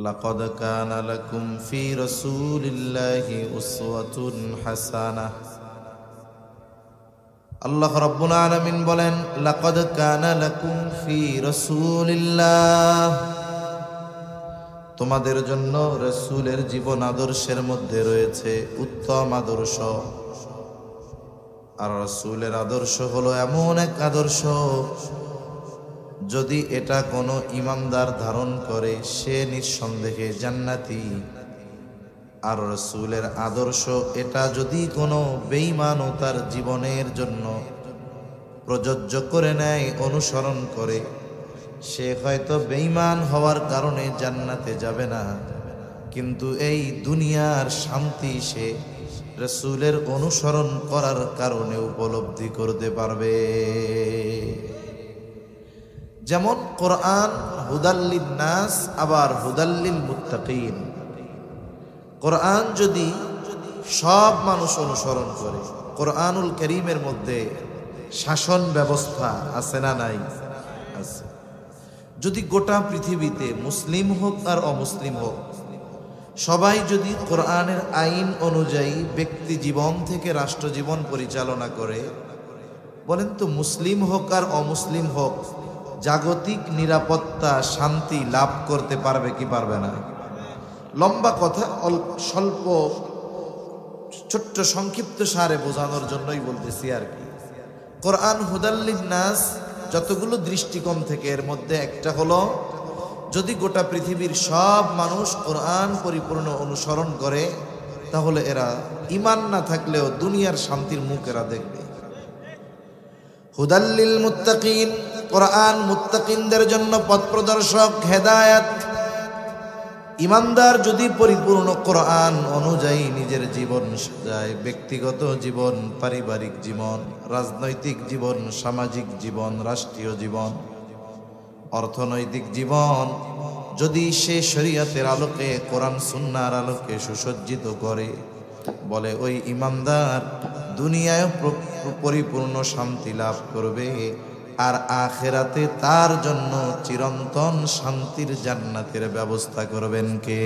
লাকাদ কানা লাকুম ফি রাসূলিল্লাহি উসওয়াতুন হাসানাহ। আল্লাহ রাব্বুল আলামিন বলেন, লাকাদ কানা লাকুম ফি রাসূলিল্লাহ, তোমাদের জন্য রাসূলের জীবন আদর্শের মধ্যে রয়েছে উত্তম আদর্শ। আর রাসূলের আদর্শ হলো এমন এক আদর্শ, যদি এটা কোনো ঈমানদার ধারণ করে সে নিঃসন্দেহে জান্নাতি। আর রাসূলের আদর্শ এটা যদি কোনো বেঈমানও তার জীবনের জন্য প্রযোজ্য করে নেয়, অনুসরণ করে, সে হয়তো বেঈমান হওয়ার কারণে জান্নাতে যাবে না, কিন্তু এই দুনিয়ার শান্তি সে রাসূলের অনুসরণ করার কারণে উপলব্ধি করতে পারবে। যেমন কোরআন হুদাল্লিন নাস, আবার হুদাল্লিল মুত্তাকিন। কোরআন যদি সব মানুষ অনুসরণ করে, কোরআনুল কারীমের মধ্যে শাসন ব্যবস্থা আছে না নাই? আছে। যদি গোটা পৃথিবীতে মুসলিম হোক আর অমুসলিম হোক, সবাই যদি কোরআনের আইন অনুযায়ী ব্যক্তি জীবন থেকে রাষ্ট্র জীবন পরিচালনা করে, বলেন তো মুসলিম হোক আর অমুসলিম হোক, জাগতিক নিরাপত্তা শান্তি লাভ করতে পারবে কি পারবে না? লম্বা কথা স্বল্প ছোট্ট সংক্ষিপ্ত সারে বোঝানোর জন্যই বলতেছি আর কি। কোরআন হুদাল্লিন নাস যতগুলো দৃষ্টিকোণ থেকে, এর মধ্যে একটা হলো, যদি গোটা পৃথিবীর সব মানুষ কোরআন পরিপূর্ণ অনুসরণ করে, তাহলে এরা ঈমান না থাকলেও দুনিয়ার শান্তির মুখ এরা দেখবে। হুদাল্লিল মুত্তাকিন, কোরআন মুত্তাকিনদের জন্য পথ প্রদর্শক, হেদায়েত। ঈমানদার যদি পরিপূর্ণ কোরআন অনুযায়ী নিজের জীবন সাজায়, ব্যক্তিগত জীবন, পারিবারিক জীবন, রাজনৈতিক জীবন, সামাজিক জীবন, রাষ্ট্রীয় জীবন, অর্থনৈতিক জীবন, যদি সে শরীয়তের আলোকে, কোরআন সুন্নাহর আলোকে সুসজ্জিত করে, বলে ওই ঈমানদার দুনিয়ায় পরিপূর্ণ শান্তি লাভ করবে, আর আখিরাতে তার জন্য চিরন্তন শান্তির জান্নাতের ব্যবস্থা করবেন কে?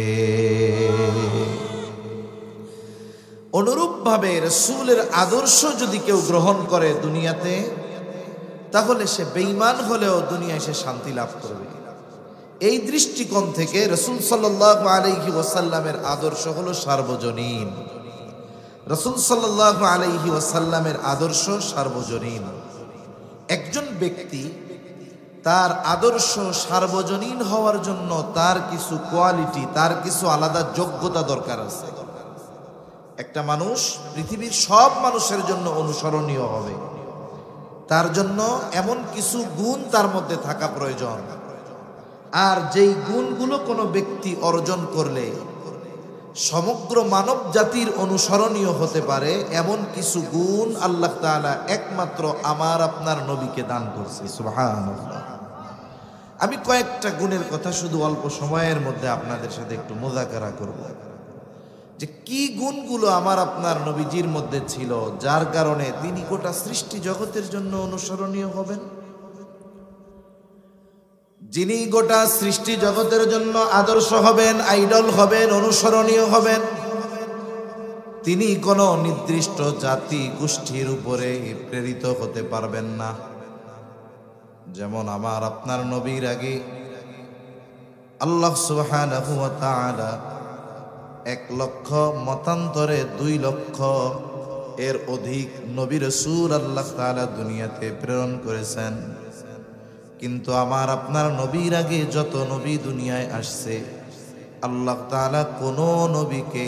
অনুরূপভাবে রাসূলের আদর্শ যদি কেউ গ্রহণ করে দুনিয়াতে, তাহলে সে বেঈমান হলেও দুনিয়ায় সে শান্তি লাভ করবে। এই দৃষ্টিকোণ থেকে রাসূল সাল্লাল্লাহু আলাইহি ওয়াসাল্লামের আদর্শ হলো সার্বজনীন। রাসূল সাল্লাল্লাহু আলাইহি ওয়াসাল্লামের আদর্শ সার্বজনীন। একজন ব্যক্তি তার আদর্শ সার্বজনীন হওয়ার জন্য তার কিছু কোয়ালিটি, তার কিছু আলাদা যোগ্যতা দরকার আছে। একটা মানুষ পৃথিবীর সব মানুষের জন্য অনুসরণীয় হবে, তার জন্য এমন কিছু গুণ তার মধ্যে থাকা প্রয়োজন। আর যেই গুণগুলো কোনো ব্যক্তি অর্জন করলে সমগ্র মানব জাতির অনুসরণীয় হতে পারে, এমন কিছু গুণ আল্লাহ তাআলা একমাত্র আমার আপনার নবীকে দান করছে। সুবহানাল্লাহ। আমি কয়েকটা গুণের কথা শুধু অল্প সময়ের মধ্যে আপনাদের সাথে একটু মুযাকারা করব, যে কি গুণগুলো আমার আপনার নবীজির মধ্যে ছিল, যার কারণে তিনি গোটা সৃষ্টি জগতের জন্য অনুসরণীয় হবেন। যিনি গোটা সৃষ্টি জগতের জন্য আদর্শ হবেন, আইডল হবেন, অনুসরণীয় হবেন, তিনি কোনো নির্দিষ্ট জাতি গোষ্ঠীর উপরে প্রেরিত হতে পারবেন না। যেমন আমার আপনার নবীর আগে আল্লাহ সুবহানাহু ওয়া তাআলা 1 লক্ষ, মতান্তরে 2 লক্ষ এর অধিক নবী রাসূল আল্লাহ তাআলা দুনিয়াতে প্রেরণ করেছেন। কিন্তু আমার আপনার নবীর আগে যত নবী দুনিয়ায় আসছে, আল্লাহ তাআলা কোনো নবীকে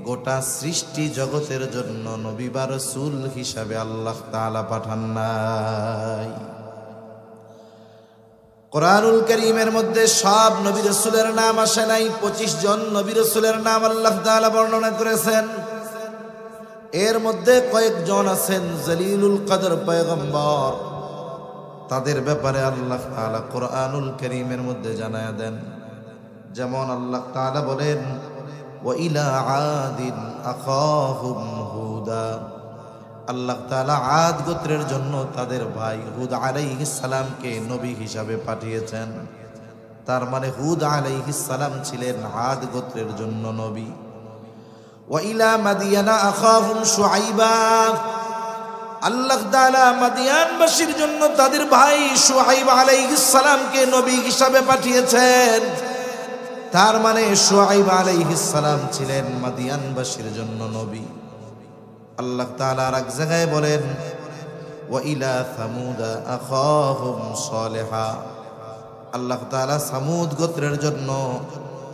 গোটা সৃষ্টি জগতের জন্য নবী বা রাসূল হিসাবে আল্লাহ তাআলা পাঠান নাই। কোরআনুল কারীমের মধ্যে সব নবী রাসূলের নাম আসে নাই, 25 জন নবী রাসূলের নাম আল্লাহ তাআলা বর্ণনা করেছেন। এর মধ্যে কয়েকজন আছেন জলিলুল কদর পয়গম্বর, তাদের ব্যাপারে আল্লাহ তাআলা কোরআনুল কারীমের মধ্যে জানায়া দেন। যেমন আল্লাহ তাআলা বলেন, ওয়া ইলা আদিন আখাহুম হুদা, আল্লাহ তাআলা আদ গোত্রের জন্য তাদের ভাই হুদ আলাইহিস সালামকে নবী হিসাবে পাঠিয়েছেন। তার মানে হুদ আলাইহিস সালাম ছিলেন আদ গোত্রের জন্য নবী। ওয়া ইলা মাদিয়ানা আখাহুম শুআইবা, আল্লাহ তাআলা মাদিয়ানবাসীর জন্য তাদের ভাই শুআইব আলাইহিস সালামকে নবী হিসাবে পাঠিয়েছেন। তার মানে শুআইব আলাইহিস সালাম ছিলেন মাদিয়ানবাসীর জন্য নবী। আল্লাহ তাআলা আর এক জায়গায় বলেন ওয়া ইলা সামুদা আখাহুম সালেহা, আল্লাহ তাআলা সামুদ গোত্রের জন্য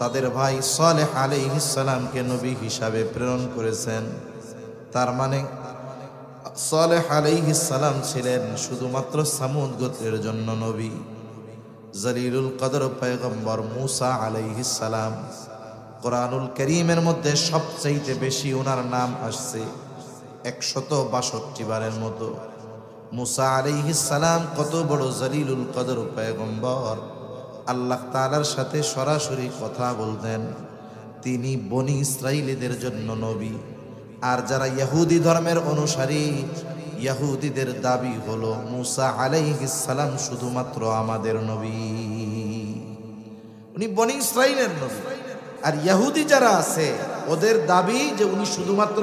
তাদের ভাই সালেহ আলাইহিস সালামকে নবী হিসাবে প্রেরণ করেছেন। তার মানে সালেহ আলাইহিস সালাম ছিলেন শুধুমাত্র সামুদ গোত্রের জন্য নবী। জলিলুল কদর পয়গম্বর মুসা আলাইহিস সালাম, কোরআনুল কারীমের মধ্যে সবচাইতে বেশি ওনার নাম আসছে 162 বারের মতো। মুসা আলাইহিস সালাম কত বড় জলিলুল কদর পয়গম্বর, আল্লাহ তাআলার সাথে সরাসরি কথা বলতেন। তিনি বনি ইসরাইলীদের জন্য নবী। আর যারা ইহুদি ধর্মের অনুসারী, ইহুদিদের দাবি হলো মুসা আলাইহিস সালাম শুধুমাত্র আমাদের নবী, উনি বনি ইসরাইলের নবী। আর ইহুদি যারা আছে ওদের দাবি যে উনি শুধুমাত্র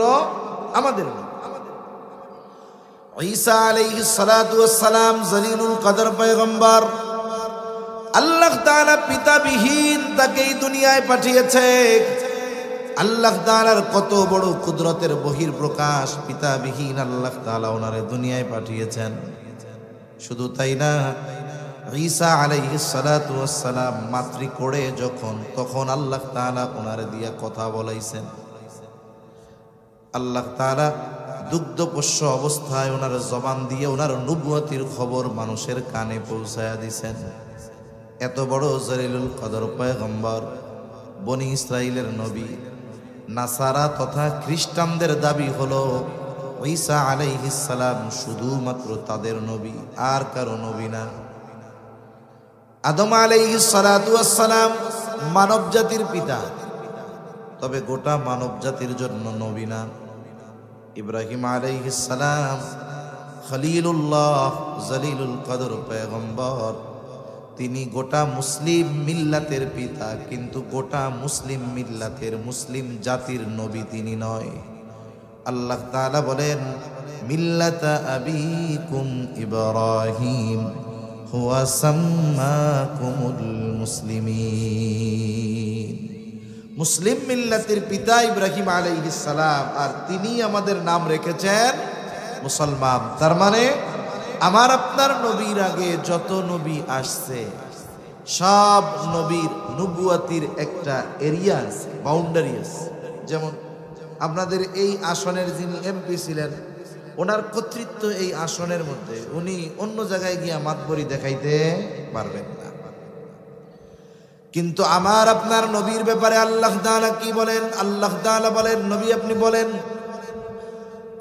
আমাদের নবী। ঈসা আলাইহিস সালাতু ওয়াস সালাম জলিলুল কদর পয়গম্বর, আল্লাহ তাআলা পিতাবিহীন তাকে এই দুনিয়ায় পাঠিয়েছে। আল্লাহ তাআলার কত বড় কুদরতের বহির প্রকাশ, পিতাবিহীন আল্লাহ তাআলা ওনারে দুনিয়ায় পাঠিয়েছেন। শুধু তাই না, ঈসা আলাইহিস সালাতু ওয়াস সালাম মাতৃকোড়ে তখন আল্লাহ তাআলা ওনারে দিয়া কথা বলাইছেন। আল্লাহ তাআলা দুগ্ধপোষ্য অবস্থায় ওনার জবান দিয়ে ওনার নবুয়তির খবর মানুষের কানে পৌঁছায়া দিছেন। এত বড় জলিলুল কদর পয়গম্বর, বনি ইসরাইলের নবী। নাসারা তথা খ্রিস্টানদের দাবি হলো ঈসা আলাইহিস সালাম শুধুমাত্র তাদের নবী, আর কারো নবী না। আদম আলাইহিস সালাতু ওয়াস সালাম মানব জাতির পিতা, তবে গোটা মানব জাতির জন্য নবী না। ইব্রাহিম আলাইহিস সালাম খলিলুল্লাহ, জলিলুল কদর পয়গম্বর, তিনি গোটা মুসলিম মিল্লাতের পিতা, কিন্তু গোটা মুসলিম মিল্লাতের মুসলিম জাতির নবী তিনি নয়। আল্লাহ তাআলা বলেন মিল্লাতা আবিকুম ইব্রাহিম হুয়া সাম্মাকুমুল মুসলিমিন, মুসলিম মিল্লাতের পিতা ইব্রাহিম আলাইহিস সালাম, আর তিনি আমাদের নাম রেখেছেন মুসলমান। তার মানে আমার আপনার নবীর আগে যত নবী আসছে সব নবীর নবুয়াতির একটা এরিয়া আছে, বাউন্ডারি আছে। যেমন আপনাদের এই আসনের যিনি এমপি ছিলেন, ওনার কর্তৃত্ব এই আসনের মধ্যে, উনি অন্য জায়গায় গিয়া মাতবরি দেখাইতে পারবেন না। কিন্তু আমার আপনার নবীর ব্যাপারে আল্লাহ তাআলা কি বলেন? আল্লাহ তাআলা বলেন, নবী আপনি বলেন,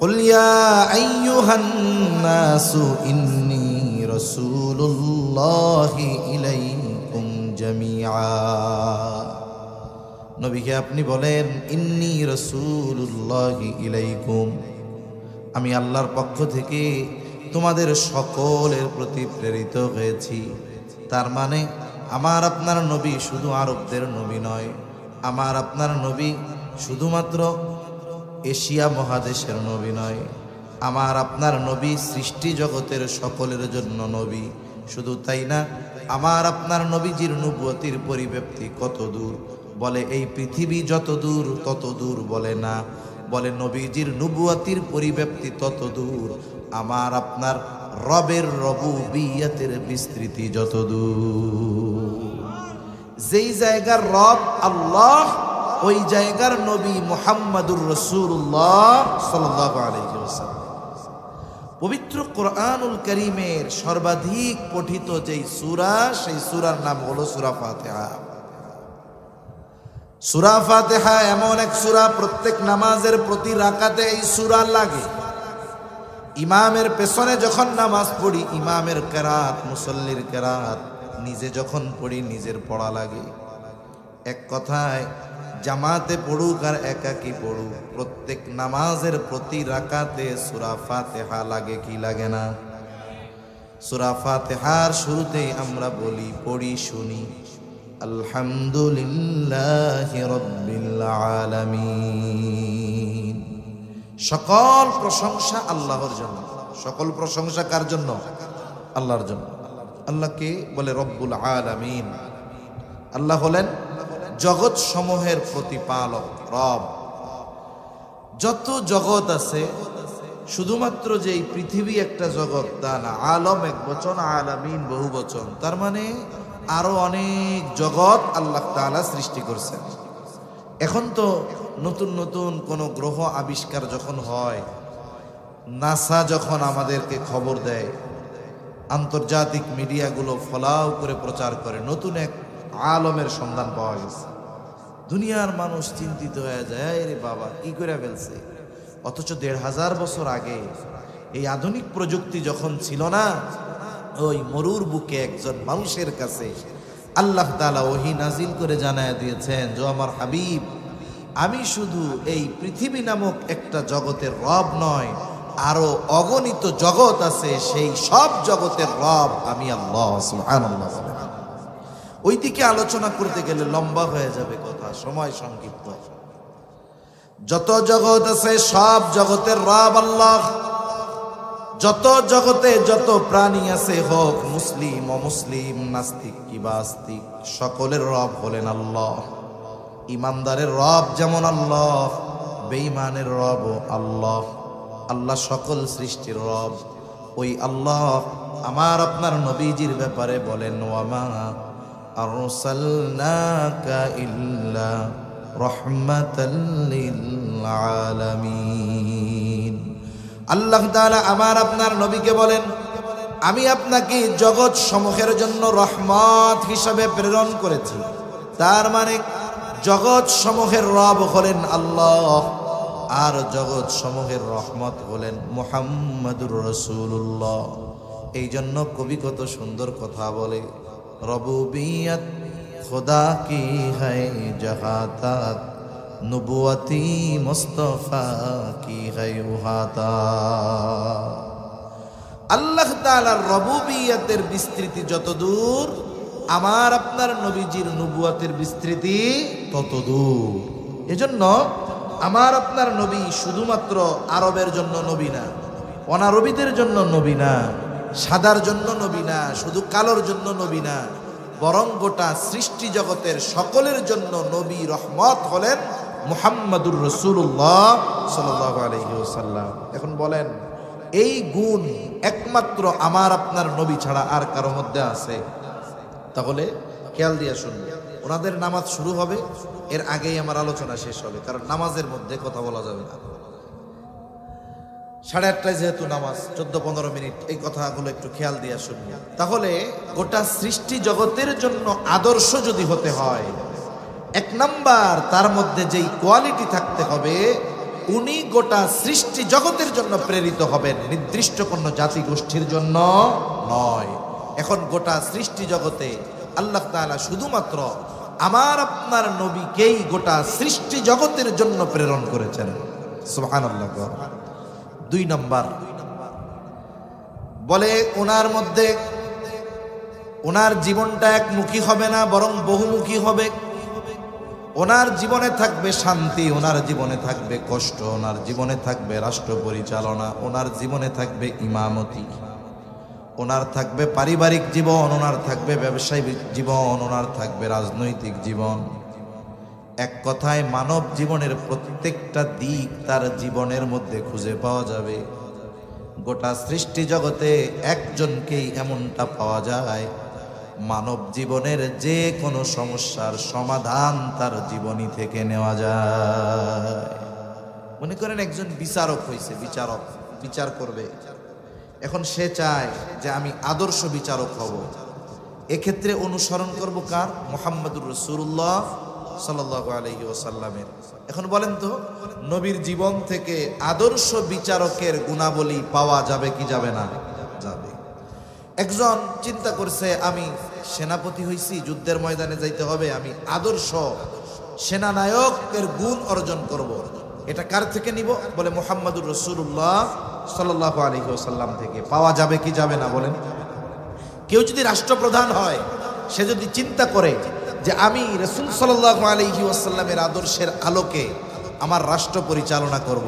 কুল ইয়া আইয়ুহান নাসু ইন্নী রাসূলুল্লাহি ইলাইকুম জামিআ। নবীকে আপনি বলেন ইন্নী রাসূলুল্লাহি ইলাইকুম, আমি আল্লাহর পক্ষ থেকে তোমাদের সকলের প্রতি প্রেরিত হয়েছি। তার মানে আমার আপনার নবী শুধু আরবদের নবী নয়, আমার আপনার নবী শুধুমাত্র এশিয়া মহাদেশের নবী নয়, আমার আপনার নবী সৃষ্টি জগতের সকলের জন্য নবী। শুধু তাই না, আমার আপনার নবীজির নবুয়তির পরিব্যাপ্তি কত দূর, বলে এই পৃথিবী যত দূর তত দূর বলে না, বলে নবীজির নবুয়তির পরিব্যাপ্তি তত দূর আমার আপনার রবের রবুবিয়তের বিস্তৃতি যত দূর। যেই জায়গার রব আল্লাহ, ওই জায়গার নবী মুহাম্মাদুর রাসূলুল্লাহ সাল্লাল্লাহু আলাইহি ওয়াসাল্লাম। পবিত্র কোরআনুল কারীমের সর্বাধিক পঠিত যেই সূরা, সেই সূরার নাম হলো সূরা ফাতিহা। সূরা ফাতিহা এমন এক সূরা, প্রত্যেক নামাজের প্রতি রাকাতে এই সূরা লাগে। ইমামের পেছনে যখন নামাজ পড়ি, ইমামের কেরাত, মুসল্লির কেরাত, নিজে যখন পড়ি নিজের পড়া লাগে। এক কথায় জামাতে পড়ুক আর একাকি পড়ুক, প্রত্যেক নামাজের প্রতি রাকাতে সূরা ফাতিহা লাগে কি লাগে না? সূরা ফাতিহার শুরুতেই আমরা বলি, পড়ি, শুনি আলহামদুলিল্লাহি রাব্বিল আলামিন। সকল প্রশংসা আল্লাহর জন্য। সকল প্রশংসা কার জন্য? আল্লাহর জন্য। আল্লাহকে বলে রব্বুল আলামিন। আল্লাহ হলেন জগৎ সমূহের প্রতিপালক, রব। যত জগৎ আছে, শুধুমাত্র যে এই পৃথিবী একটা জগৎ তা না। আলম এক বচন, আলামিন বহু বচন, তার মানে আরো অনেক জগৎ আল্লাহ তাআলা সৃষ্টি করছেন। এখন তো নতুন নতুন কোন গ্রহ আবিষ্কার যখন হয়, নাসা যখন আমাদেরকে খবর দেয়, আন্তর্জাতিক মিডিয়াগুলো ফলাও করে প্রচার করে নতুন এক আলমের সন্ধান পাওয়া গেছে, দুনিয়ার মানুষ চিন্তিত হয়ে যায়, রে বাবা কি করে ফেলছে। অথচ ১৫০০ বছর আগে এই আধুনিক প্রযুক্তি যখন ছিল না, ওই মরুর বুকে একজন মানুষের কাছে আল্লাহ তাআলা ওহী নাজিল করে জানায় দিয়েছেন, যে আমার হাবিব, আমি শুধু এই পৃথিবী নামক একটা জগতের রব নয়, আরো অগণিত জগৎ আছে, সেই সব জগতের রব আমি আল্লাহ। সুবহানাল্লাহ। ওই দিকে আলোচনা করতে গেলে লম্বা হয়ে যাবে কথা, সময় সংক্ষিপ্ত। যত জগৎ আছে সব জগতের রব আল্লাহ। যত জগতে যত প্রাণী আছে, হোক মুসলিম অমুসলিম, নাস্তিক কিংবা আস্তিক, সকলের রব হলেন আল্লাহ। ইমানদারের রব যেমন আল্লাহ, বেঈমানের রব আল্লাহ। আল্লাহ সকল সৃষ্টির রব। ওই আল্লাহ আমার আপনার নবীজির ব্যাপারে বলেন, ওয়ামা আরসালনাকা ইল্লা রাহমাতাল লিল আলামিন। আল্লাহ তাআলা আমার আপনার নবীকে বলেন, আমি আপনাকে জগৎ সমূহের জন্য রহমত হিসাবে প্রেরণ করেছি। তার মানে জগৎ সমূহের রব হলেন আল্লাহ, আর জগৎ সমূহের রহমত হলেন মুহাম্মাদুর রাসূলুল্লাহ। এই জন্য কবি কত সুন্দর কথা বলে, রবুবিয়ত খুদা কি হ্যায় জাহাতাত, নবুয়তি মুস্তাফা কি হ্যায় উহাতা। আল্লাহ তাআলার রবুবিয়তের বিস্তৃতি যত দূর, আমার আপনার নবীজির নবুয়তের বিস্তৃতি তত দূর। এজন্য আমার আপনার নবী শুধুমাত্র আরবের জন্য নবী না, অনারবীদের জন্য নবী না, সাদার জন্য নবী না, শুধু কালোর জন্য নবী না, বরং গোটা সৃষ্টি জগতের সকলের জন্য নবী রহমত হলেন মুহাম্মাদুর রাসূলুল্লাহ সাল্লাল্লাহু আলাইহি ওয়াসাল্লাম। এখন বলেন, এই গুণ একমাত্র আমার আপনার নবী ছাড়া আর কারো মধ্যে আছে? তাহলে খেয়াল দিয়ে শুনবে, ওনাদের নামাজ শুরু হবে, এর আগেই আমার আলোচনা শেষ হবে, কারণ নামাজের মধ্যে কথা বলা যাবে না। 8:30 যেহেতু নামাজ, 14-15 মিনিট, এই কথাগুলো একটু খেয়াল দিয়ে শুনবে। তাহলে গোটা সৃষ্টি জগতের জন্য আদর্শ যদি হতে হয়, এক নাম্বার তার মধ্যে যেই কোয়ালিটি থাকতে হবে, উনি গোটা সৃষ্টি জগতের জন্য প্রেরিত হবেন, নির্দিষ্ট কোনো জাতি গোষ্ঠীর জন্য নয়। এখন গোটা সৃষ্টি জগতে আল্লাহ তাআলা শুধুমাত্র আমার আপনার নবীকেই গোটা সৃষ্টি জগতের জন্য প্রেরণ করেছেন। সুবহানাল্লাহ। 2 নাম্বার বলে, ওনার মধ্যে ওনার জীবনটা একমুখী হবে না, বরং বহুমুখী হবে। ওনার জীবনে থাকবে শান্তি, ওনার জীবনে থাকবে কষ্ট, ওনার জীবনে থাকবে রাষ্ট্র পরিচালনা, ওনার জীবনে থাকবে ইমামতি, ওনার থাকবে পারিবারিক জীবন, ওনার থাকবে ব্যবসায়িক জীবন, ওনার থাকবে রাজনৈতিক জীবন। এক কথায় মানব জীবনের প্রত্যেকটা দিক তার জীবনের মধ্যে খুঁজে পাওয়া যাবে। গোটা সৃষ্টি জগতে একজনকেই এমনটা পাওয়া যায়, মানব জীবনের যে কোনো সমস্যার সমাধান তার জীবনী থেকে নেওয়া যায়। মনে করেন একজন বিচারক হয়েছে, বিচার করবে, এখন সে চায় যে আমি আদর্শ বিচারক হব। এক্ষেত্রে অনুসরণ করব কার? মুহাম্মাদুর রাসূলুল্লাহ সাল্লাল্লাহু আলাইহি ওয়াসাল্লামের। এখন বলেন তো, নবীর জীবন থেকে আদর্শ বিচারকের গুণাবলী পাওয়া যাবে কি যাবে না? যাবে। একজন চিন্তা করছে, আমি সেনাপতি হইছি, যুদ্ধের ময়দানে যাইতে হবে, আমি আদর্শ সেনানায়কের গুণ অর্জন করব। এটা কার থেকে নিব? বলে মুহাম্মাদুর রাসূলুল্লাহ সাল্লাল্লাহু আলাইহি ওয়াসাল্লাম থেকে। পাওয়া যাবে কি যাবে না বলেন? কেউ যদি রাষ্ট্রপ্রধান হয়, সে যদি চিন্তা করে যে আমি রাসূল সাল্লাল্লাহু আলাইহি ওয়াসাল্লামের আদর্শের আলোকে আমার রাষ্ট্র পরিচালনা করব।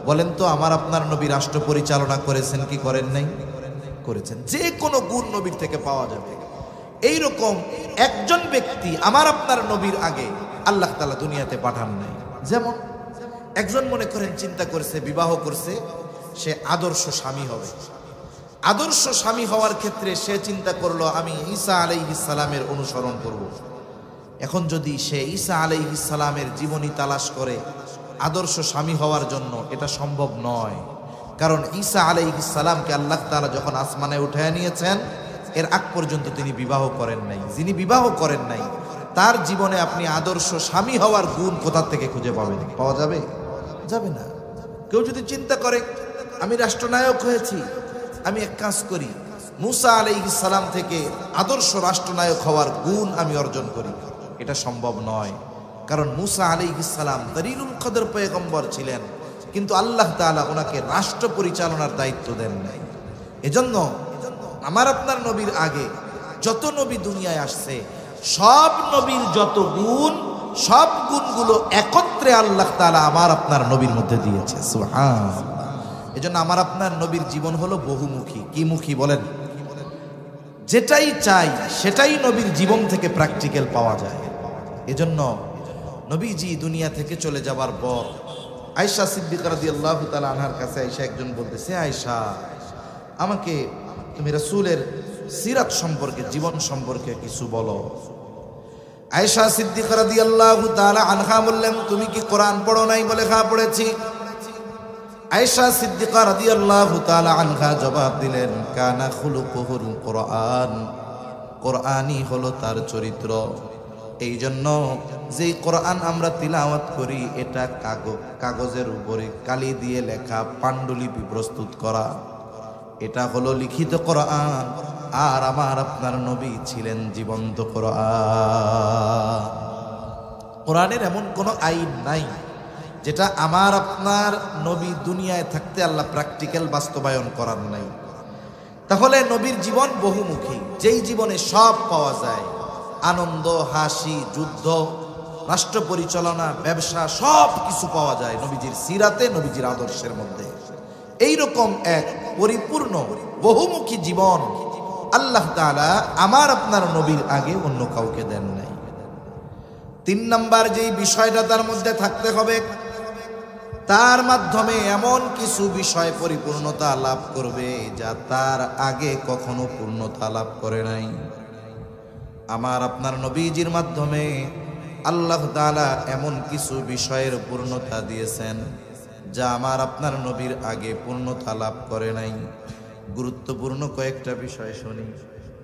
বলেন তো আমার আপনার নবী রাষ্ট্র পরিচালনা করেছেন কি করেন নাই? করেছেন। যে কোনো গুণ নবীর থেকে পাওয়া যাবে। এইরকম একজন ব্যক্তি আমার আপনার নবীর আগে আল্লাহ তাআলা দুনিয়াতে পাঠান নাই। যেমন একজন মনে করেন চিন্তা করছে, বিবাহ করছে, সে আদর্শ স্বামী হবে। আদর্শ স্বামী হওয়ার ক্ষেত্রে সে চিন্তা করলো আমি ঈসা আলাইহিস সালামের অনুসরণ করব। এখন যদি সে ঈসা আলাইহিস সালামের জীবনী তালাশ করে আদর্শ স্বামী হওয়ার জন্য, এটা সম্ভব নয়। কারণ ঈসা আলাইহিস সালামকে আল্লাহ তাআলা যখন আসমানে উঠায় নিয়েছেন, এর আগ পর্যন্ত তিনি বিবাহ করেন নাই। যিনি বিবাহ করেন নাই তার জীবনে আপনি আদর্শ স্বামী হওয়ার গুণ কোথা থেকে খুঁজে পাবেন? পাওয়া যাবে? যাবে না। কেউ যদি চিন্তা করে আমি রাষ্ট্রনায়ক হয়েছি, আমি এক কাজ করি, মুসা আলাইহিস সালাম থেকে আদর্শ রাষ্ট্রনায়ক হওয়ার গুণ আমি অর্জন করি, এটা সম্ভব নয়। কারণ মুসা আলাইহিস সালাম দলিলুল কদর পয়গম্বর ছিলেন, কিন্তু আল্লাহ তাআলা ওনাকে রাষ্ট্র পরিচালনার দায়িত্ব দেন নাই। এজন্য আমার আপনার নবীর আগে যত নবী দুনিয়ায় আসছে, সব নবীর যত গুণ, সব গুণগুলো একত্রে আল্লাহ তাআলা আমার আপনার নবীর মধ্যে দিয়েছে। সুবহানাল্লাহ। এজন্য আমার আপনার নবীর জীবন হলো বহুমুখী। কি মুখী বলেন? যেটাই চাই সেটাই নবীর জীবন থেকে প্র্যাকটিক্যাল পাওয়া যায়। এজন্য নবীজি দুনিয়া থেকে চলে যাবার পর আয়েশা সিদ্দিকা রাদিয়াল্লাহু তাআলা আনহার কাছে আয়েশা একজন বলতেছে, আয়েশা আমাকে তুমি রাসূলের সিরাত সম্পর্কে, জীবন সম্পর্কে কিছু বলো। আয়েশা সিদ্দিকা রাদিয়াল্লাহু তাআলা আনহা বললেন, তুমি কি কোরআন পড়ো নাই? বলে হ্যাঁ পড়েছি। আয়েশা সিদ্দিকা রাদিয়াল্লাহু তাআলা আনহা জবাব দিলেন, কানা খুলুকুহুল কোরআন, কোরআনই হলো তার চরিত্র। এই জন্য যেই কোরআন আমরা তিলাওয়াত করি এটা কাগজের উপরে কালি দিয়ে লেখা পাণ্ডুলিপি প্রস্তুত করা, এটা হলো লিখিত কোরআন। আর আমার আপনার নবী ছিলেন জীবন্ত কোরআন। কোরআনের এমন কোনো আইন নাই যেটা আমার আপনার নবী দুনিয়ায় থাকতে আল্লাহ প্র্যাকটিক্যাল বাস্তবায়ন করার নাই। তাহলে নবীর জীবন বহুমুখী, যেই জীবনে সব পাওয়া যায়, আনন্দ, হাসি, যুদ্ধ, রাষ্ট্র পরিচালনা, ব্যবসা, সব কিছু পাওয়া যায় নবীজির সিরাতে, নবীজির আদর্শের মধ্যে। এইরকম এক পরিপূর্ণ বহুমুখী জীবন আল্লাহ তাআলা আমার আপনার নবীর আগে অন্য কাউকে দেন নাই। 3 নাম্বার যেই বিষয়টা তার মধ্যে থাকতে হবে, তার মাধ্যমে এমন কিছু বিষয় পরিপূর্ণতা লাভ করবে যা তার আগে কখনো পূর্ণতা লাভ করে নাই। আমার আপনার নবীজির মাধ্যমে আল্লাহ তাআলা এমন কিছু বিষয়ের পূর্ণতা দিয়েছেন যা আমার আপনার নবীর আগে পূর্ণতা লাভ করে নাই। গুরুত্বপূর্ণ কয়েকটা বিষয় শুনি।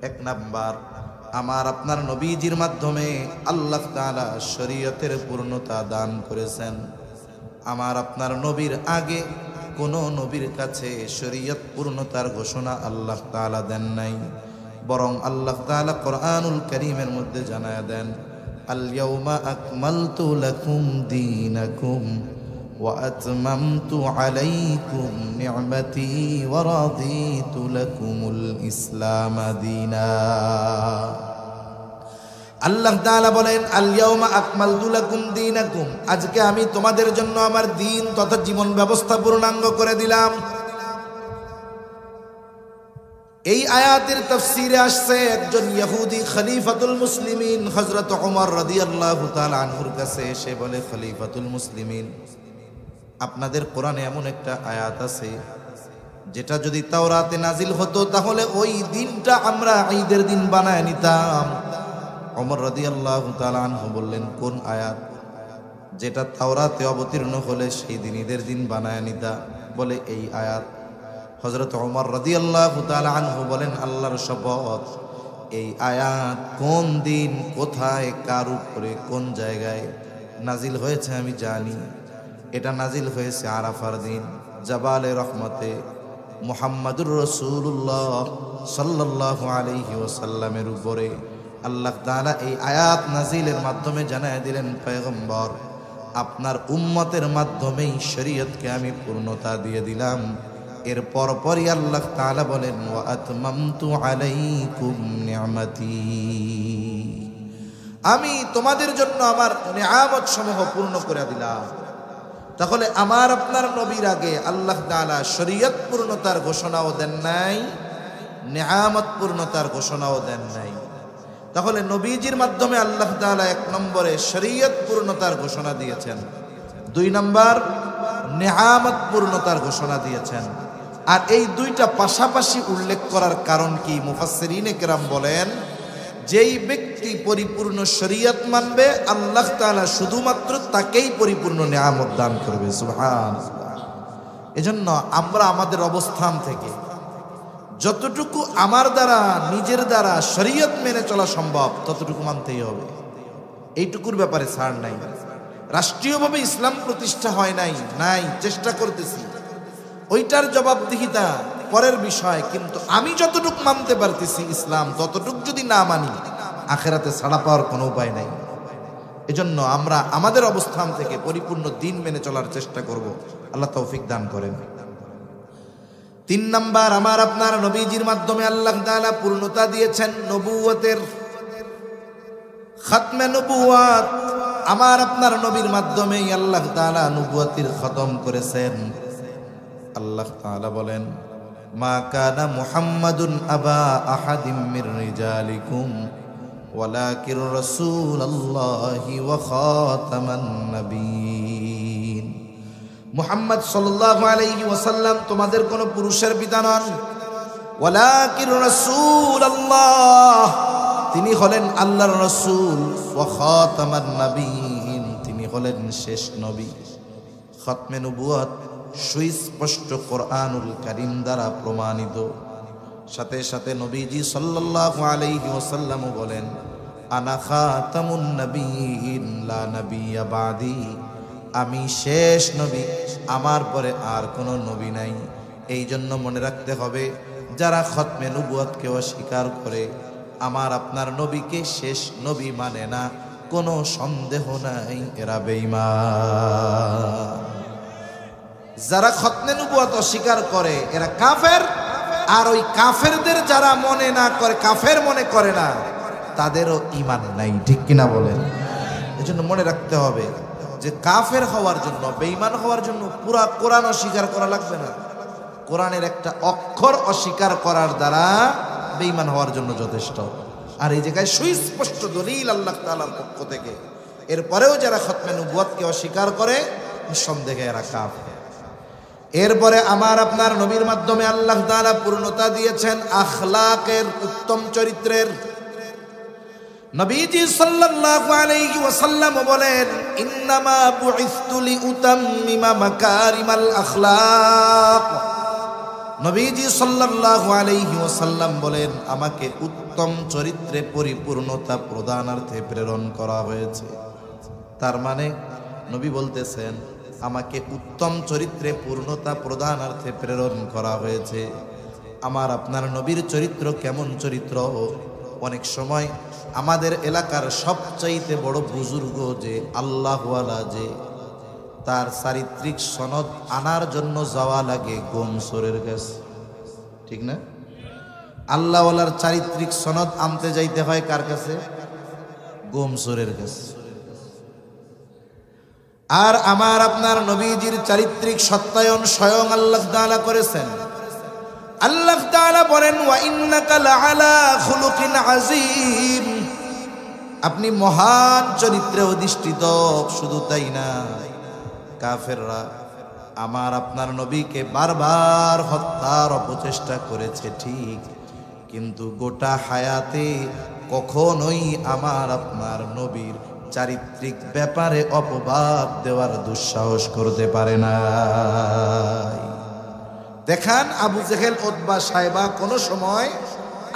1 নাম্বার, আমার আপনার নবীজির মাধ্যমে আল্লাহ তাআলা শরীয়তের পূর্ণতা দান করেছেন। আমার আপনার নবীর আগে কোনো নবীর কাছে শরীয়ত পূর্ণতার ঘোষণা আল্লাহ তাআলা দেন নাই, বরং আল্লাহ তাআলা কোরআনুল কারীমের মধ্যে জানায়া দেন, আল ইয়াউমা আকমালতু লাকুম দীনাকুম ওয়া আতমামতু আলাইকুম নি'মাতি ওয়া রাদিতু লাকুমুল ইসলাম দীনা। আল্লাহ তাআলা বলেন, আল ইয়াউমা আকমালতু লাকুম দীনাকুম, আজকে আমি তোমাদের জন্য আমার দ্বীন তথা জীবন ব্যবস্থা পূর্ণাঙ্গ করে দিলাম। এই আয়াতের তাফসীরে আসছে একজন ইহুদি খলিফাতুল মুসলিমিন হযরত ওমর রাদিয়াল্লাহু তাআলা আনহুর কাছে এসে বলে, খলিফাতুল মুসলিমিন, আপনাদের কোরআনে এমন একটা আয়াত আছে যেটা যদি তাওরাতে নাজিল হতো তাহলে ওই দিনটা আমরা ঈদের দিন বানায় নিতাম। ওমর রাদিয়াল্লাহু তাআলা আনহু বললেন, কোন আয়াত? যেটা তাওরাতে অবতীর্ণ হলে সেই দিন ঈদের দিন বানায় নিতা। বলে এই আয়াত। হযরত ওমর রাদিয়াল্লাহু তাআলা আনহু বলেন, আল্লাহর শপথ, এই আয়াত কোন দিন, কোথায়, কার উপরে, কোন জায়গায় নাজিল হয়েছে আমি জানি। এটা নাজিল হয়েছে আরাফার দিন, জাবালে রহমতে মুহাম্মাদুর রাসূলুল্লাহ সাল্লাল্লাহু আলাইহি ওয়াসাল্লামের উপরে। আল্লাহ তাআলা এই আয়াত নাজিলের মাধ্যমে জানায় দিলেন, পয়গম্বর, আপনার উম্মতের মাধ্যমেই শরীয়তকে আমি পূর্ণতা দিয়ে দিলাম। এর পরপরই আল্লাহ তাআলা বলেন, ওয়া আতমামতু আলাইকুম নি'মাতি, আমি তোমাদের জন্য আমার নিয়ামত সমূহ পূর্ণ করে দিলাম। তাহলে আমার আপনার নবীর আগে আল্লাহ তাআলা শরীয়ত পূর্ণতার ঘোষণাও দেন নাই, নিয়ামত পূর্ণতার ঘোষণাও দেন নাই। তাহলে নবীজির মাধ্যমে আল্লাহ তাআলা 1 নম্বরে শরীয়ত পূর্ণতার ঘোষণা দিয়েছেন, 2 নম্বর নিয়ামত পূর্ণতার ঘোষণা দিয়েছেন। আর এই দুইটা পাশাপাশি উল্লেখ করার কারণ কি? মুফাসসিরিনে কেরাম বলেন, যেই ব্যক্তি পরিপূর্ণ শরীয়ত মানবে আল্লাহ তাআলা শুধুমাত্র তাকেই পরিপূর্ণ নিয়ামত দান করবে। সুবহানাল্লাহ। এজন্য আমরা আমাদের অবস্থান থেকে যতটুকু আমার দ্বারা নিজের দ্বারা শরীয়ত মেনে চলা সম্ভব ততটুকু মানতেই হবে। এইটুকুর ব্যাপারে ছাড় নাই। রাষ্ট্রীয়ভাবে ইসলাম প্রতিষ্ঠা হয় নাই, চেষ্টা করতেছি, ওইটার জবাবদিহিতা পরের বিষয়। কিন্তু আমি যতটুকু মানতে পারতেছি ইসলাম, ততটুকু যদি না মানি আখেরাতে ছাড়া পাওয়ার কোনো উপায় নাই। এজন্য আমরা আমাদের অবস্থান থেকে পরিপূর্ণ দিন মেনে চলার চেষ্টা করব। আল্লাহ তৌফিক দান করেন। 3 নাম্বার, আমার আপনার নবীজির মাধ্যমে আল্লাহ তাআলা পূর্ণতা দিয়েছেন নবুয়তের, খাতমে নবুয়ত। আমার আপনার নবীর মাধ্যমেই আল্লাহ তাআলা নবুয়তের খতম করেছেন। আল্লাহ তাআলা বলেন, মা কানা মুহাম্মাদুন আবা আহাদিম মির রিজালিকুম ওয়ালাকির রাসূলুল্লাহি ওয়া খাতামান নবিয়্যিন। মুহাম্মদ সাল্লাল্লাহু আলাইহি ওয়াসাল্লাম তোমাদের কোন পুরুষের পিতা নন। ওয়ালাকির রাসূলুল্লাহ, তিনি হলেন আল্লাহর রাসূল। ওয়া খাতামান নবিয়্যিন, তিনি হলেন শেষ নবী। খতমে নবুয়ত সুস্পষ্ট কোরআনুল কারীম দ্বারা প্রমাণিত। সাথে সাথে নবীজি সাল্লাল্লাহু আলাইহি ওয়াসাল্লাম বলেন, আনা খাতামুন নবিয়্যিন লা নাবিয়্যা বাদি, আমি শেষ নবী, আমার পরে আর কোনো নবী নাই। এই জন্য মনে রাখতে হবে, যারা খতমে নবুয়তকে অস্বীকার করে আমার আপনার নবীকে শেষ নবী মানে না, কোনো সন্দেহ নাই এরা বেঈমান। যারা খতমে নবুয়ত অস্বীকার করে এরা কাফের। আর ওই কাফেরদের যারা মনে না করে, কাফের মনে করে না, তাদেরও ঈমান নাই। ঠিক কিনা বলেন? এজন্য মনে রাখতে হবে যে কাফের হওয়ার জন্য, বেঈমান হওয়ার জন্য পুরা কোরআন অস্বীকার করা লাগবে না। কোরআনের একটা অক্ষর অস্বীকার করার দ্বারা বেঈমান হওয়ার জন্য যথেষ্ট। আর এই জায়গায় সুস্পষ্ট দলিল আল্লাহ তাআলার পক্ষ থেকে। এরপরেও যারা খতমে নবুয়তকে অস্বীকার করে, নিঃসন্দেহে এরা কাফের। এরপরে আমার আপনার নবীর মাধ্যমে আল্লাহ তাআলা পূর্ণতা দিয়েছেন আখলাকের, উত্তম চরিত্রের। নবীজি সাল্লাল্লাহু আলাইহি ওয়াসাল্লাম বলেন, ইন্নামা বুইসতু লিউতাম্মিমা মাকারিমাল আখলাক। নবীজি সাল্লাল্লাহু আলাইহি ওয়াসাল্লাম বলেন, আমাকে উত্তম চরিত্রে পরিপূর্ণতা প্রদানার্থে প্রেরণ করা হয়েছে। তার মানে নবী বলতেছেন, আমাকে উত্তম চরিত্রে পূর্ণতা প্রদানার্থে প্রেরণ করা হয়েছে। আমার আপনার নবীর চরিত্র কেমন চরিত্র? অনেক সময় আমাদের এলাকার সবচাইতে বড় বুজুর্গ যে আল্লাহওয়ালা, যে তার চারিত্রিক সনদ আনার জন্য যাওয়া লাগে গোমসরের কাছে, ঠিক না? আল্লাহওয়ালার চারিত্রিক সনদ আনতে যাইতে হয় কার কাছে? গোমসরের কাছে। আর আমার আপনার নবীজির চারিত্রিক সত্যায়ন স্বয়ং আল্লাহ তাআলা করেছেন। আল্লাহ তাআলা বলেন, ওয়া ইন্নাকা লাআলা খুলুকিন আযীম, আপনি মহান চরিত্রে অধিষ্ঠিত। শুধু তাই না, কাফেররা আমার আপনার নবীকে বারবার হত্যার অপচেষ্টা করেছে ঠিক, কিন্তু গোটা হায়াতে কখনোই আমার আপনার নবীর চারিত্রিক ব্যাপারে অপবাদ দেওয়ার দুঃসাহস করতে পারে না। দেখান, আবু জেহেল, উতবা, সাইবা কোনো সময়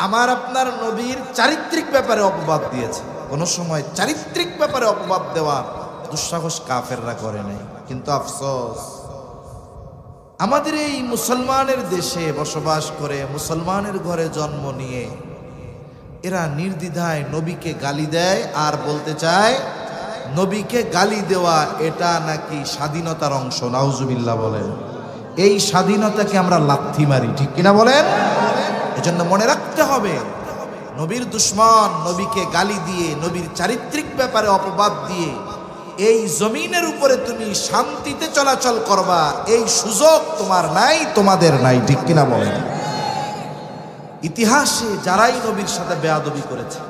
আমার আপনার নবীর চারিত্রিক ব্যাপারে অপবাদ দিয়েছে। কোনো সময় চারিত্রিক ব্যাপারে অপবাদ দেওয়ার দুঃসাহস কাফেররা করে নাই। কিন্তু আফসোস, আমাদের এই মুসলমানের দেশে বসবাস করে, মুসলমানের ঘরে জন্ম নিয়ে এরা নির্দ্বিধায় নবীকে গালি দেয় আর বলতে চায় নবীকে গালি দেওয়া এটা নাকি স্বাধীনতার অংশ। নাউজুবিল্লাহ বলেন। এই স্বাধীনতাকে আমরা লাথি মারি, ঠিক কিনা বলেন? এজন্য মনে রাখতে হবে, নবীর দুশ্মন, নবীকে গালি দিয়ে, নবীর চারিত্রিক ব্যাপারে অপবাদ দিয়ে এই জমিনের উপরে তুমি শান্তিতে চলাচল করবা, এই সুযোগ তোমার নাই, তোমাদের নাই। ঠিক কিনা বলেন? ইতিহাসে যারাই নবীর সাথে বেয়াদবি করেছে,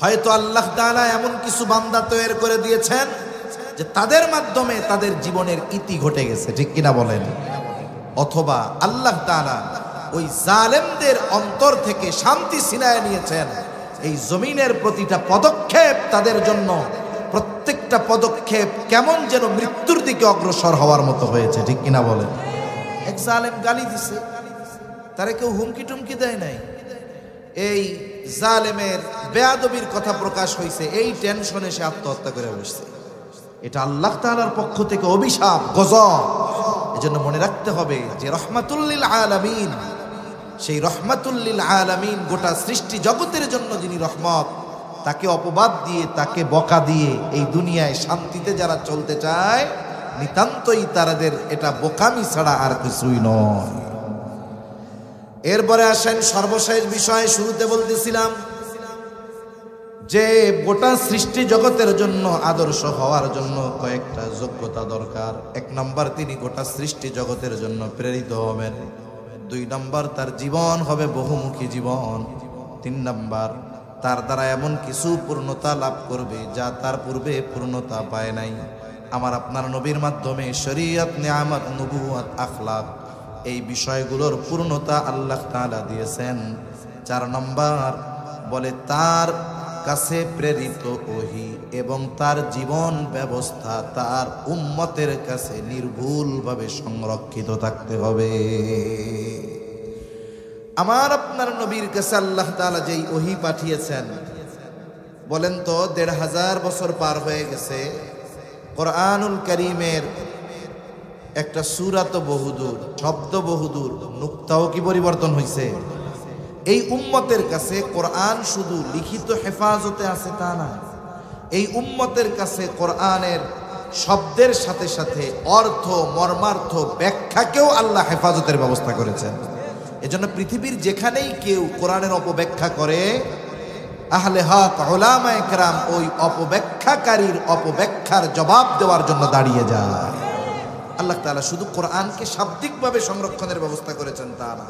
হয়তো আল্লাহ তাআলা এমন কিছু বান্দা তৈরি করে দিয়েছেন যে তাদের মাধ্যমে তাদের জীবনের ইতি ঘটে গেছে। ঠিক কিনা বলেন? অথবা আল্লাহ তাআলা ওই জালেমদের অন্তর থেকে শান্তি ছিনায় নিয়েছেন। এই জমিনের প্রতিটা পদক্ষেপ তাদের জন্য, প্রত্যেকটা পদক্ষেপ কেমন যেন মৃত্যুর দিকে অগ্রসর হওয়ার মতো হয়েছে। ঠিক কিনা বলেন? এক জালেম গালি দিছে, তারে কেউ হুমকি টুমকি দেয় নাই। এই জালেমের বেয়াদবির কথা প্রকাশ হয়েছে, এই টেনশনে সে আত্মহত্যা করে বসছে। এটা আল্লাহ তাআলার পক্ষ থেকে অভিশাপ, গজব। এজন্য মনে রাখতে হবে যে রহমাতুল লিল আলামিন, সেই রহমাতুল লিল আলামিন, গোটা সৃষ্টি জগতের জন্য যিনি রহমত, তাকে অপবাদ দিয়ে, তাকে বকা দিয়ে এই দুনিয়ায় শান্তিতে যারা চলতে চায়, নিতান্তই তাদের এটা বোকামি ছাড়া আর কিছুই নয়। এরপরে আসেন সর্বশেষ বিষয়। শুরুতে বলতেছিলাম যে গোটা সৃষ্টি জগতের জন্য আদর্শ হওয়ার জন্য কয়েকটা যোগ্যতা দরকার। 1 নম্বর, তিনি গোটা সৃষ্টি জগতের জন্য প্রেরিত হবেন। 2 নম্বর, তার জীবন হবে বহুমুখী জীবন। 3 নম্বর, তার দ্বারা এমন কিছু পূর্ণতা লাভ করবে যা তার পূর্বে পূর্ণতা পায় নাই। আমার আপনার নবীর মাধ্যমে শরীয়ত, নিয়ামত, নবুয়ত, আখলাক, এই বিষয়গুলোর পূর্ণতা আল্লাহ তাআলা দিয়েছেন। 4 নম্বর বলে তার কাছে প্রেরিত ওহী এবং তার জীবন ব্যবস্থা তার উম্মতের কাছে নির্ভুলভাবে সংরক্ষিত থাকতে হবে। আমার আপনার নবীর কাছে আল্লাহ তাআলা যেই ওহী পাঠিয়েছেন, বলেন তো 1500 বছর পার হয়ে গেছে, কোরআনুল কারীমের একটা সূরা তো বহুদূর, শব্দ বহুদূর, নুক্তাও কি পরিবর্তন হয়েছে? এই উম্মতের কাছে কোরআন শুধু লিখিত হেফাজতে আছে তা না, এই উম্মতের কাছে কোরআনের শব্দের সাথে সাথে অর্থ, মর্মার্থ, ব্যাখ্যাকেও আল্লাহ হেফাজতের ব্যবস্থা করেছেন। এজন্য পৃথিবীর যেখানেই কেউ কোরআনের অপব্যাখ্যা করে, আহলে হক উলামায়ে কেরাম ওই অপব্যাখ্যাকারীর অপব্যাখ্যার জবাব দেওয়ার জন্য দাঁড়িয়ে যায়। আল্লাহ তাআলা শুধু কোরআনকে শাব্দিকভাবে সংরক্ষণের ব্যবস্থা করেছেন তা না,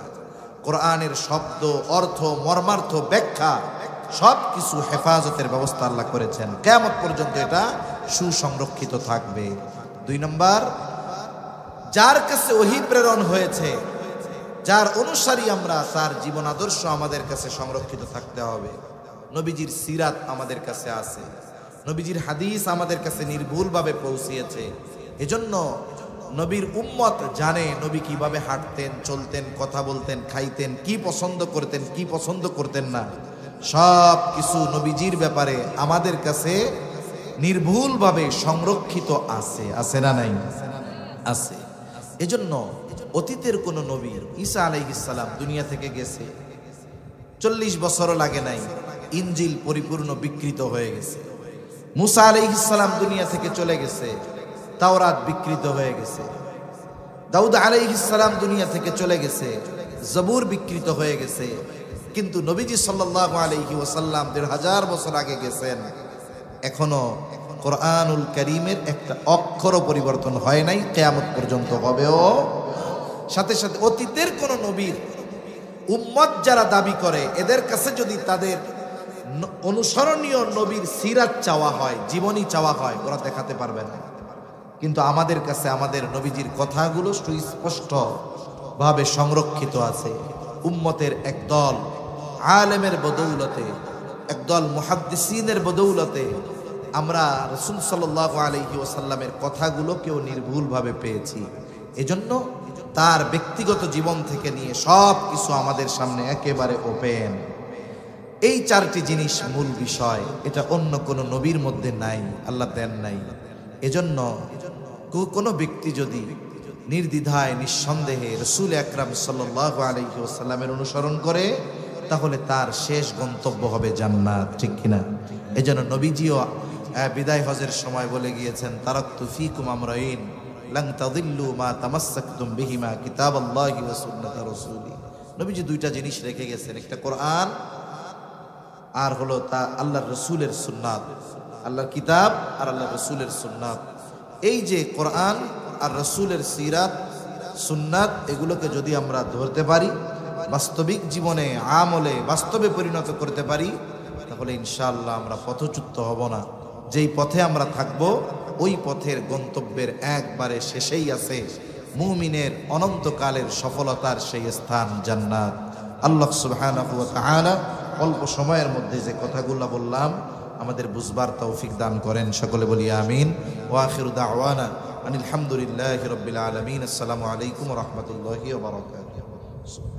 কোরআনের শব্দ, অর্থ, মর্মার্থ, ব্যাখ্যা সব কিছু হেফাজতের ব্যবস্থা আল্লাহ করেছেন। কিয়ামত পর্যন্ত এটা সুসংরক্ষিত থাকবে। 2 নম্বর, যার কাছে ওহী প্রেরণ হয়েছে, যার অনুসারী আমরা, তার জীবন আদর্শ আমাদের কাছে সংরক্ষিত থাকতে হবে। নবীজির সিরাত আমাদের কাছে আছে, নবীজির হাদিস আমাদের কাছে নির্ভুলভাবে পৌঁছিয়েছে। এজন্য নবীর উম্মত জানে নবী কিভাবে হাঁটতেন, চলতেন, কথা বলতেন, খাইতেন, কি পছন্দ করতেন, কি পছন্দ করতেন না, সব কিছু নবীজির ব্যাপারে আমাদের কাছে নির্ভুলভাবে সংরক্ষিত আছে। আছে না নাই? আছে। এজন্য অতীতের কোন নবী, ঈসা আলাইহিস সালাম দুনিয়া থেকে গেছে, 40 বছরও লাগে নাই, ইনজিল পরিপূর্ণ বিকৃত হয়ে গেছে। মুসা আলাইহিস সালাম দুনিয়া থেকে চলে গেছে, তাওরাত বিকৃত হয়ে গেছে। দাউদ আলাইহিস সালাম দুনিয়া থেকে চলে গেছে, জবুর বিকৃত হয়ে গেছে। কিন্তু নবীজি সাল্লাল্লাহু আলাইহি ওয়াসাল্লাম 1500 বছর আগে গেছেন, এখনো কোরআনুল কারীমের একটা অক্ষরও পরিবর্তন হয় নাই, কিয়ামত পর্যন্ত হবেও। সাথে সাথে অতীতের কোন নবীর উম্মত যারা দাবি করে, এদের কাছে যদি তাদের অনুসরণীয় নবীর সিরাত চাওয়া হয়, জীবনী চাওয়া হয়, ওরা দেখাতে পারবে না। কিন্তু আমাদের কাছে আমাদের নবীজির কথাগুলো সুস্পষ্ট ভাবে সংরক্ষিত আছে। উম্মতের একদল আলেমের বদৌলতে, একদল মুহাদ্দিসিনের বদৌলতে আমরা রাসূল সাল্লাল্লাহু আলাইহি ওয়াসাল্লামের কথাগুলোকেও নির্ভুলভাবে পেয়েছি। এজন্য তার ব্যক্তিগত জীবন থেকে নিয়ে সব কিছু আমাদের সামনে একেবারে ওপেন। এই 4টি জিনিস মূল বিষয়, এটা অন্য কোনো নবীর মধ্যে নাই, আল্লাহ দেন নাই। এজন্য কোনো ব্যক্তি যদি নির্দ্বিধায়, নিঃসন্দেহে রাসূল আকরাম সাল্লাল্লাহু আলাইহি ওয়াসাল্লামের অনুসরণ করে, তাহলে তার শেষ গন্তব্য হবে জান্নাত। ঠিক কিনা? এজন্য নবীজিও বিদায় হজের সময় বলে গিয়েছেন, তারাকতু ফীকুম আমরাইন লান তাদিল্লু মা তামাসসাকতুম বিহিমা কিতাবাল্লাহি ওয়া সুন্নাত রাসূলি। নবীজি 2টা জিনিস রেখে গেছেন, একটা কোরআন আর হলো তা আল্লাহর রসুলের সুন্নাত, আল্লাহর কিতাব আর আল্লাহর রসুলের সুন্নাত। এই যে কোরআন আর রসুলের সিরাত সুন্নাত, এগুলোকে যদি আমরা ধরতে পারি, বাস্তবিক জীবনে আমলে বাস্তবে পরিণত করতে পারি, তাহলে ইনশাআল্লাহ আমরা পথচ্যুত হব না। যেই পথে আমরা থাকব ওই পথের গন্তব্যের একবারে শেষেই আছে মুমিনের অনন্তকালের সফলতার সেই স্থান জান্নাত। আল্লাহ সুবহানাহু ওয়া তাআলা অল্প সময়ের মধ্যে যে কথাগুলো বললাম আমাদের বুঝবার তৌফিক দান করেন। সকলে বলি আমিন। ওয়া আখিরু দাওয়ানা আনিল হামদুলিল্লাহি রাব্বিল আলামিন। আসসালামু আলাইকুম ওয়া রাহমাতুল্লাহি ওয়া বারাকাতুহু।